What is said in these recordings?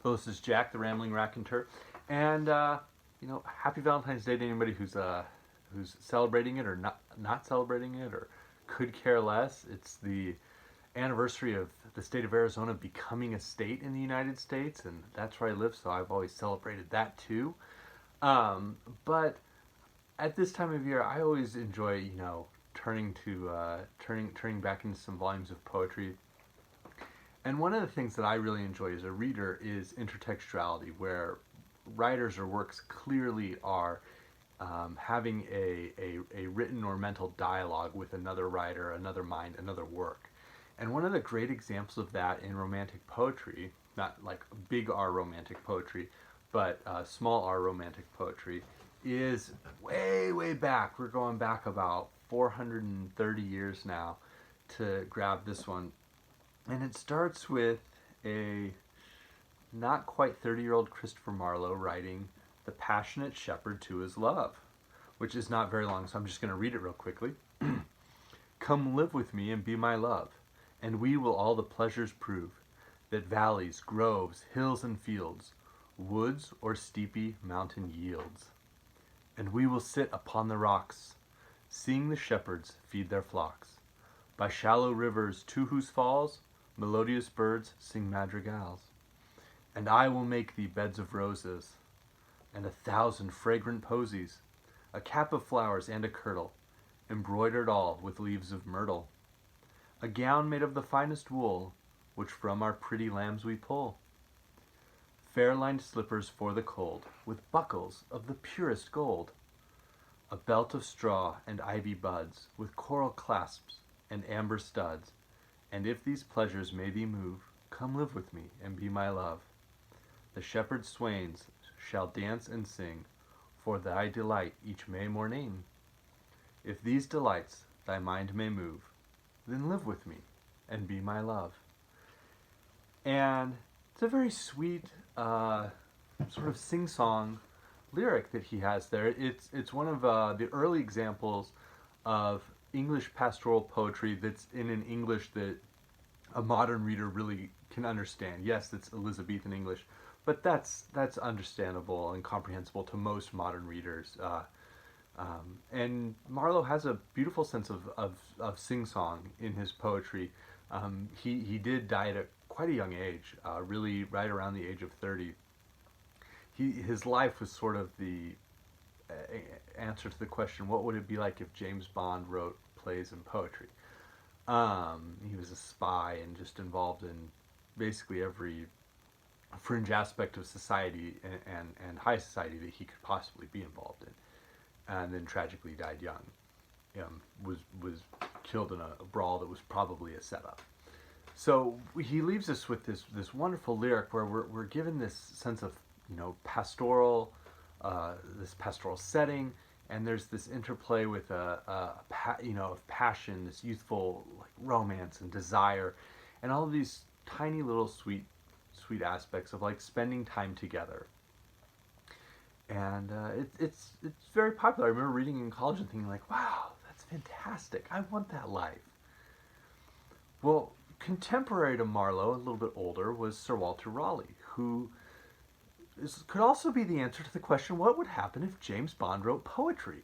Well, this is Jack, the Rambling Raconteur, and happy Valentine's Day to anybody who's celebrating it or not celebrating it or could care less. It's the anniversary of the state of Arizona becoming a state in the United States, and that's where I live, so I've always celebrated that too. But at this time of year, I always enjoy turning back into some volumes of poetry. And one of the things that I really enjoy as a reader is intertextuality, where writers or works clearly are having a written or mental dialogue with another writer, another mind, another work. And one of the great examples of that in romantic poetry, not like big R romantic poetry, but small R romantic poetry, is way back. We're going back about 430 years now to grab this one. And it starts with a not quite 30-year-old Christopher Marlowe writing The Passionate Shepherd to His Love, which is not very long, so I'm just going to read it real quickly. Come live with me and be my love, and we will all the pleasures prove, that valleys, groves, hills and fields, woods or steepy mountain yields. And we will sit upon the rocks, seeing the shepherds feed their flocks, by shallow rivers to whose falls melodious birds sing madrigals. And I will make thee beds of roses, and 1,000 fragrant posies, a cap of flowers and a kirtle, embroidered all with leaves of myrtle, a gown made of the finest wool, which from our pretty lambs we pull, fair-lined slippers for the cold, with buckles of the purest gold, a belt of straw and ivy buds, with coral clasps and amber studs. And if these pleasures may thee move, come live with me and be my love. The shepherd swains shall dance and sing, for thy delight each May more name. If these delights thy mind may move, then live with me and be my love. And it's a very sweet sort of sing-song lyric that he has there. It's one of the early examples of English pastoral poetry that's in an English that a modern reader really can understand. Yes, it's Elizabethan English, but that's understandable and comprehensible to most modern readers. And Marlowe has a beautiful sense of sing-song in his poetry. He did die at quite a young age, really right around the age of 30. His life was sort of the answer to the question, what would it be like if James Bond wrote plays and poetry? He was a spy and just involved in basically every fringe aspect of society and high society that he could possibly be involved in. And then tragically died young. Was killed in a brawl that was probably a setup. So he leaves us with this wonderful lyric where we're given this sense of pastoral, this pastoral setting, and there's this interplay with of passion, this youthful romance and desire, and all of these tiny little sweet aspects of spending time together. And it's very popular. I remember reading in college and thinking wow, that's fantastic. I want that life. Well, contemporary to Marlowe, a little bit older, was Sir Walter Raleigh, who could also be the answer to the question, what would happen if James Bond wrote poetry?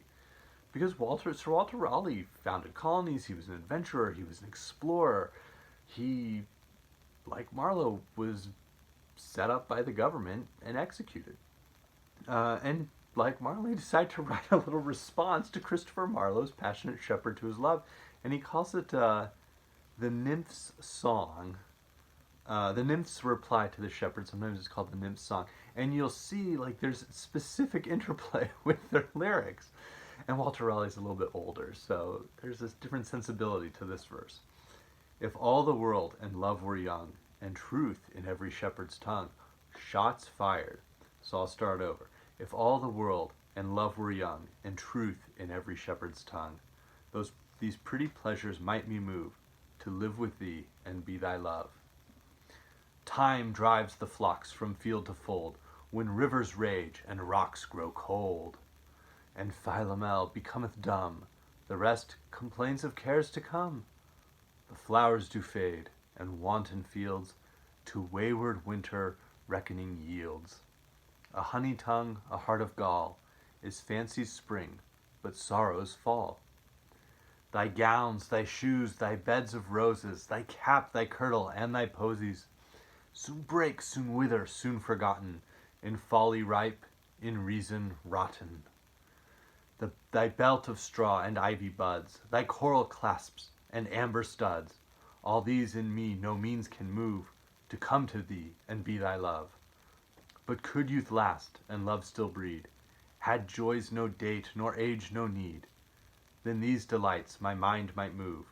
Because Sir Walter Raleigh founded colonies, he was an adventurer, he was an explorer. He, like Marlowe, was set up by the government and executed. And like Marlowe, he decided to write a little response to Christopher Marlowe's Passionate Shepherd to His Love, and he calls it the Nymph's Song. The Nymph's reply to the shepherd, sometimes it's called the Nymph's Song. And you'll see there's specific interplay with their lyrics. And Walter Raleigh's a little bit older, so there's this different sensibility to this verse. If all the world and love were young, and truth in every shepherd's tongue, shots fired. So I'll start over. If all the world and love were young, and truth in every shepherd's tongue, these pretty pleasures might me move, to live with thee and be thy love. Time drives the flocks from field to fold, when rivers rage and rocks grow cold. And Philomel becometh dumb, the rest complains of cares to come. The flowers do fade, and wanton fields to wayward winter reckoning yields. A honey tongue, a heart of gall, is fancy's spring, but sorrow's fall. Thy gowns, thy shoes, thy beds of roses, thy cap, thy kirtle, and thy posies, soon break, soon wither, soon forgotten, in folly ripe, in reason rotten. Thy belt of straw and ivy buds, thy coral clasps and amber studs, all these in me no means can move, to come to thee and be thy love. But could youth last, and love still breed, had joys no date, nor age no need, then these delights my mind might move,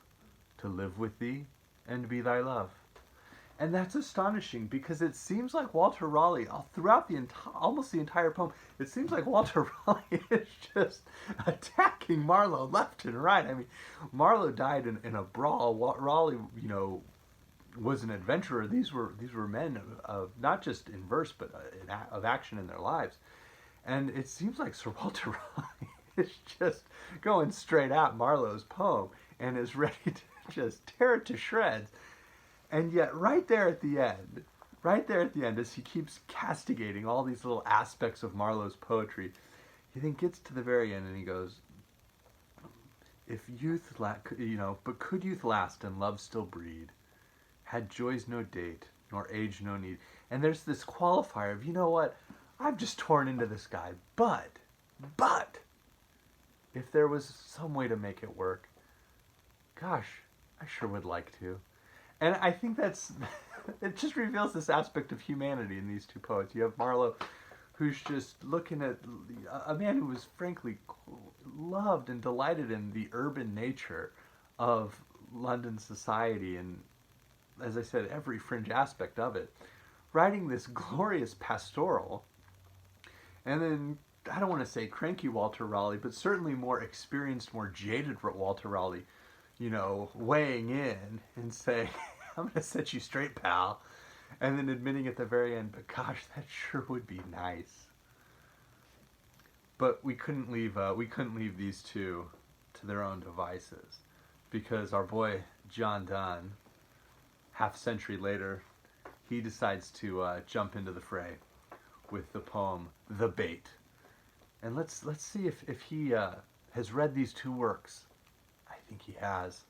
to live with thee and be thy love. And that's astonishing, because it seems like Walter Raleigh, throughout almost the entire poem, it seems like Walter Raleigh is just attacking Marlowe left and right. I mean, Marlowe died in a brawl. Raleigh, was an adventurer. These were men of not just in verse, but of action in their lives. And it seems like Sir Walter Raleigh is just going straight at Marlowe's poem and is ready to just tear it to shreds. And yet, right there at the end, as he keeps castigating all these little aspects of Marlowe's poetry, he then gets to the very end and he goes, "If youth, but could youth last and love still breed, had joys no date, nor age no need." And there's this qualifier of, you know what, I've just torn into this guy, but, if there was some way to make it work, gosh, I sure would like to. And I think it just reveals this aspect of humanity in these two poets. You have Marlowe, who's just looking at a man who was frankly loved and delighted in the urban nature of London society and, as I said, every fringe aspect of it, writing this glorious pastoral. And then, I don't want to say cranky Walter Raleigh, but certainly more experienced, more jaded Walter Raleigh, weighing in and saying, "I'm going to set you straight, pal," and then admitting at the very end, "But gosh, that sure would be nice." But we couldn't leave these two to their own devices, because our boy John Donne, half a century later, he decides to jump into the fray with the poem "The Baite." And let's see if he has read these two works. I think he has.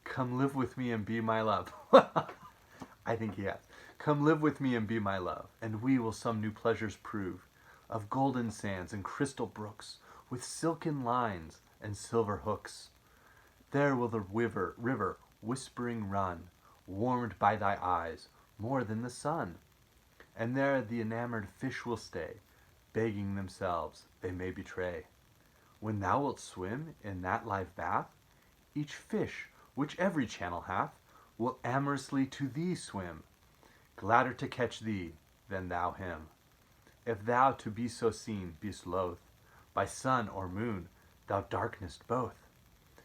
"Come live with me and be my love." I think he has. "Come live with me and be my love, and we will some new pleasures prove, of golden sands and crystal brooks, with silken lines and silver hooks. There will the river whispering run, warmed by thy eyes more than the sun. And there the enamored fish will stay, begging themselves they may betray. When thou wilt swim in that live bath, each fish, which every channel hath, will amorously to thee swim, gladder to catch thee than thou him. If thou to be so seen be'st loath, by sun or moon thou darkenest both.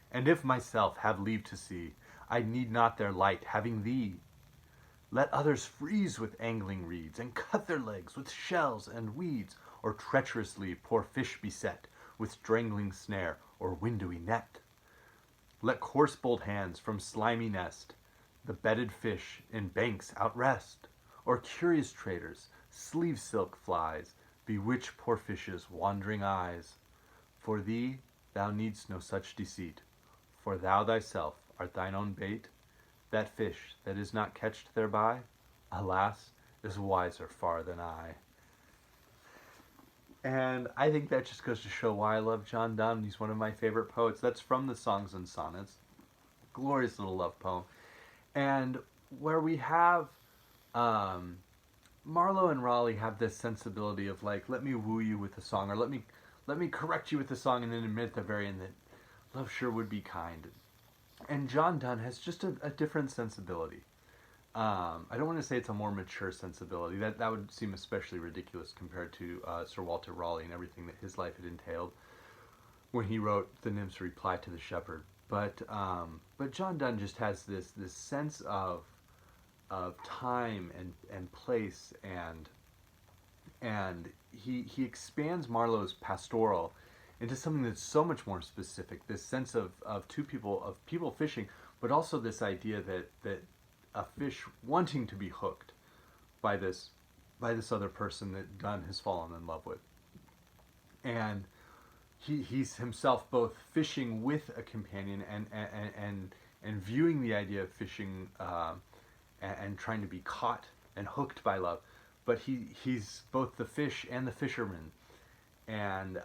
And if myself have leave to see, I need not their light, having thee. Let others freeze with angling reeds, and cut their legs with shells and weeds, or treacherously poor fish beset with strangling snare or windowy net. Let coarse bold hands from slimy nest the bedded fish in banks outrest, or curious traders, sleeve silk flies, bewitch poor fish's wandering eyes. For thee, thou needst no such deceit, for thou thyself art thine own bait. That fish that is not catched thereby, alas, is wiser far than I. And I think that just goes to show why I love John Donne. He's one of my favorite poets. That's from the Songs and Sonnets. Glorious little love poem. And where we have Marlowe and Raleigh have this sensibility of like, let me woo you with a song, or let me correct you with a song, and then admit at the very end that love sure would be kind. And John Donne has just a different sensibility. I don't want to say it's a more mature sensibility. That would seem especially ridiculous compared to Sir Walter Raleigh and everything that his life had entailed when he wrote the Nymph's Reply to the Shepherd. But John Donne just has this sense of time and place, and he expands Marlowe's pastoral into something that's so much more specific. This sense of people fishing, but also this idea that a fish wanting to be hooked by this by this other person that Donne has fallen in love with. And he's himself both fishing with a companion and viewing the idea of fishing and trying to be caught and hooked by love, but he's both the fish and the fisherman, and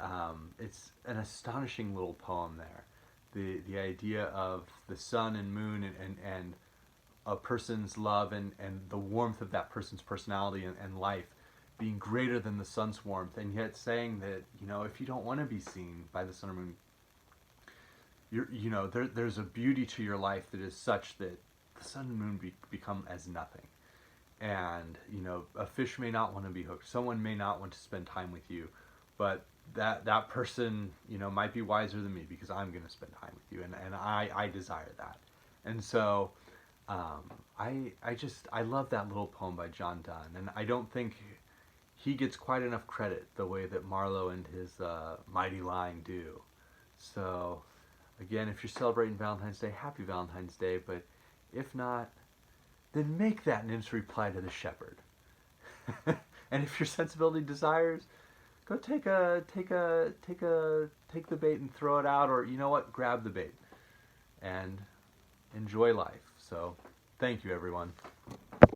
it's an astonishing little poem there. The idea of the sun and moon and a person's love and the warmth of that person's personality and life being greater than the sun's warmth, and yet saying that, you know, if you don't want to be seen by the sun or moon, there's a beauty to your life that is such that the sun and moon become as nothing. And, you know, a fish may not want to be hooked. Someone may not want to spend time with you, but that person, you know, might be wiser than me because I'm going to spend time with you, and I desire that. And so I love that little poem by John Donne, and I don't think he gets quite enough credit the way that Marlowe and his Mighty Lying do. So, again, if you're celebrating Valentine's Day, happy Valentine's Day, but if not, then make that Nymph's reply to the shepherd. And if your sensibility desires, go take the bait and throw it out, or, you know what, grab the bait and enjoy life. So, thank you, everyone.